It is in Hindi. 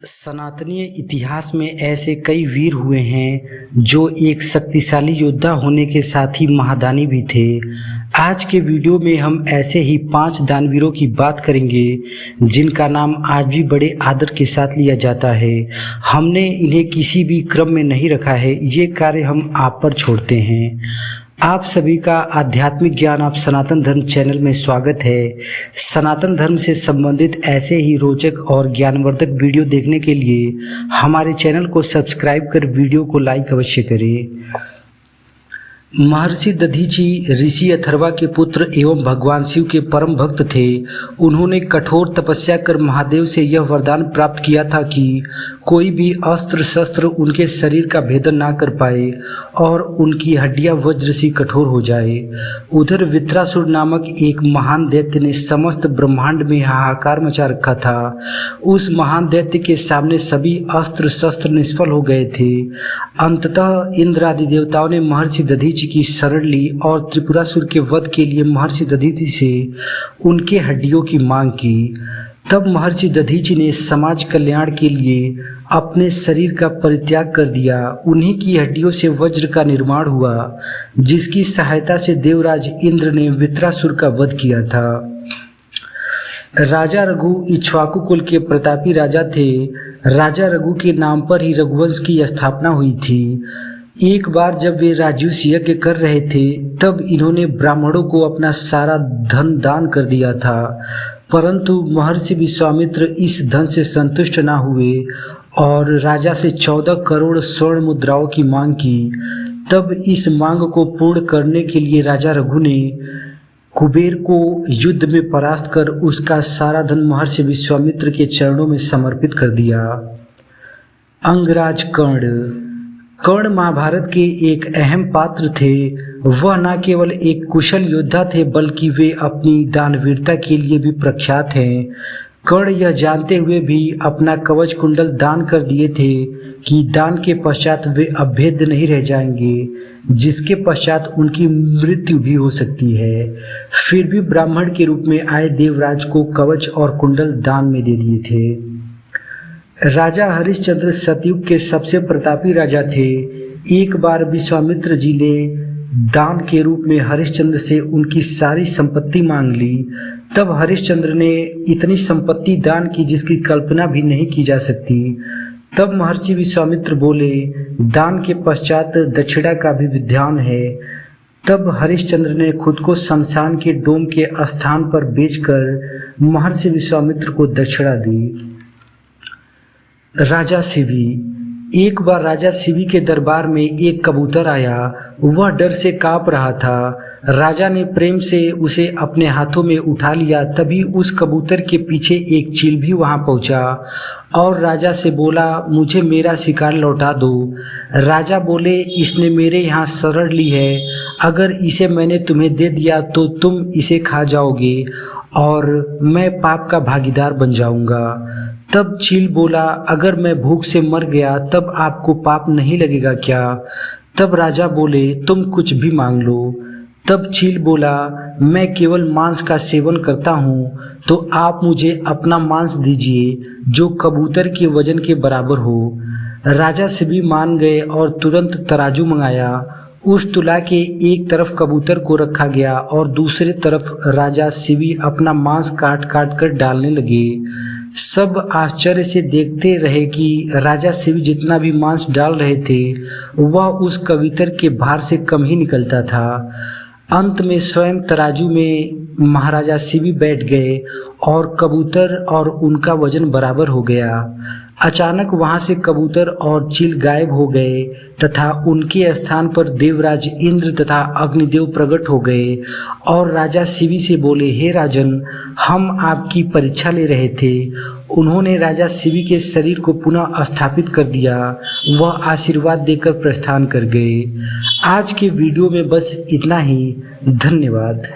सनातनीय इतिहास में ऐसे कई वीर हुए हैं जो एक शक्तिशाली योद्धा होने के साथ ही महादानी भी थे। आज के वीडियो में हम ऐसे ही 5 दानवीरों की बात करेंगे जिनका नाम आज भी बड़े आदर के साथ लिया जाता है। हमने इन्हें किसी भी क्रम में नहीं रखा है, ये कार्य हम आप पर छोड़ते हैं। आप सभी का आध्यात्मिक ज्ञान आप सनातन धर्म चैनल में स्वागत है। सनातन धर्म से संबंधित ऐसे ही रोचक और ज्ञानवर्धक वीडियो देखने के लिए हमारे चैनल को सब्सक्राइब कर वीडियो को लाइक अवश्य करें। महर्षि दधीचि ऋषि अथर्वा के पुत्र एवं भगवान शिव के परम भक्त थे। उन्होंने कठोर तपस्या कर महादेव से यह वरदान प्राप्त किया था कि कोई भी अस्त्र शस्त्र उनके शरीर का भेदन ना कर पाए और उनकी हड्डियां वज्र सी कठोर हो जाए। उधर वित्रासुर नामक एक महान दैत्य ने समस्त ब्रह्मांड में हाहाकार मचा रखा था। उस महान दैत्य के सामने सभी अस्त्र शस्त्र निष्फल हो गए थे। अंततः इंद्र आदि देवताओं ने महर्षि दधीचि की शरण ली और त्रिपुरासुर के वध के लिए महर्षि दधीचि से उनके हड्डियों की मांग की। तब महर्षि दधीचि ने समाज कल्याण के लिए अपने शरीर का परित्याग कर दिया। उन्हीं की हड्डियों से वज्र का निर्माण हुआ, जिसकी सहायता से देवराज इंद्र ने वित्रासुर का वध किया था। राजा रघु इक्ष्वाकु कुल के प्रतापी राजा थे। राजा रघु के नाम पर ही रघुवंश की स्थापना हुई थी। एक बार जब वे राजसूय यज्ञ कर रहे थे तब इन्होंने ब्राह्मणों को अपना सारा धन दान कर दिया था, परंतु महर्षि विश्वामित्र इस धन से संतुष्ट न हुए और राजा से 14 करोड़ स्वर्ण मुद्राओं की मांग की। तब इस मांग को पूर्ण करने के लिए राजा रघु ने कुबेर को युद्ध में परास्त कर उसका सारा धन महर्षि विश्वामित्र के चरणों में समर्पित कर दिया। अंगराज कर्ण महाभारत के एक अहम पात्र थे। वह न केवल एक कुशल योद्धा थे बल्कि वे अपनी दानवीरता के लिए भी प्रख्यात हैं। कर्ण यह जानते हुए भी अपना कवच कुंडल दान कर दिए थे कि दान के पश्चात वे अभेद्य नहीं रह जाएंगे, जिसके पश्चात उनकी मृत्यु भी हो सकती है। फिर भी ब्राह्मण के रूप में आए देवराज को कवच और कुंडल दान में दे दिए थे। राजा हरिश्चंद्र सतयुग के सबसे प्रतापी राजा थे। एक बार विश्वामित्र जी ने दान के रूप में हरिश्चंद्र से उनकी सारी संपत्ति मांग ली। तब हरिश्चंद्र ने इतनी संपत्ति दान की जिसकी कल्पना भी नहीं की जा सकती। तब महर्षि विश्वामित्र बोले, दान के पश्चात दक्षिणा का भी विधान है। तब हरिश्चंद्र ने खुद को शमशान के डोम के स्थान पर बेचकर महर्षि विश्वामित्र को दक्षिणा दी। राजा शिवी। एक बार राजा शिवी के दरबार में एक कबूतर आया। वह डर से कांप रहा था। राजा ने प्रेम से उसे अपने हाथों में उठा लिया। तभी उस कबूतर के पीछे एक चील भी वहां पहुंचा और राजा से बोला, मुझे मेरा शिकार लौटा दो। राजा बोले, इसने मेरे यहाँ शरण ली है, अगर इसे मैंने तुम्हें दे दिया तो तुम इसे खा जाओगे और मैं पाप का भागीदार बन जाऊंगा। तब चील बोला, अगर मैं भूख से मर गया तब आपको पाप नहीं लगेगा क्या? तब राजा बोले, तुम कुछ भी मांग लो। तब चील बोला, मैं केवल मांस का सेवन करता हूँ, तो आप मुझे अपना मांस दीजिए जो कबूतर के वजन के बराबर हो। राजा से भी मान गए और तुरंत तराजू मंगाया। उस तुला के एक तरफ कबूतर को रखा गया और दूसरे तरफ राजा शिवी अपना मांस काट काट कर डालने लगे। सब आश्चर्य से देखते रहे कि राजा शिवी जितना भी मांस डाल रहे थे वह उस कबूतर के भार से कम ही निकलता था। अंत में स्वयं तराजू में महाराजा शिवी बैठ गए और कबूतर और उनका वजन बराबर हो गया। अचानक वहां से कबूतर और चील गायब हो गए तथा उनके स्थान पर देवराज इंद्र तथा अग्निदेव प्रकट हो गए और राजा शिवी से बोले, हे राजन, हम आपकी परीक्षा ले रहे थे। उन्होंने राजा शिवी के शरीर को पुनः स्थापित कर दिया। वह आशीर्वाद देकर प्रस्थान कर गए। आज के वीडियो में बस इतना ही। धन्यवाद।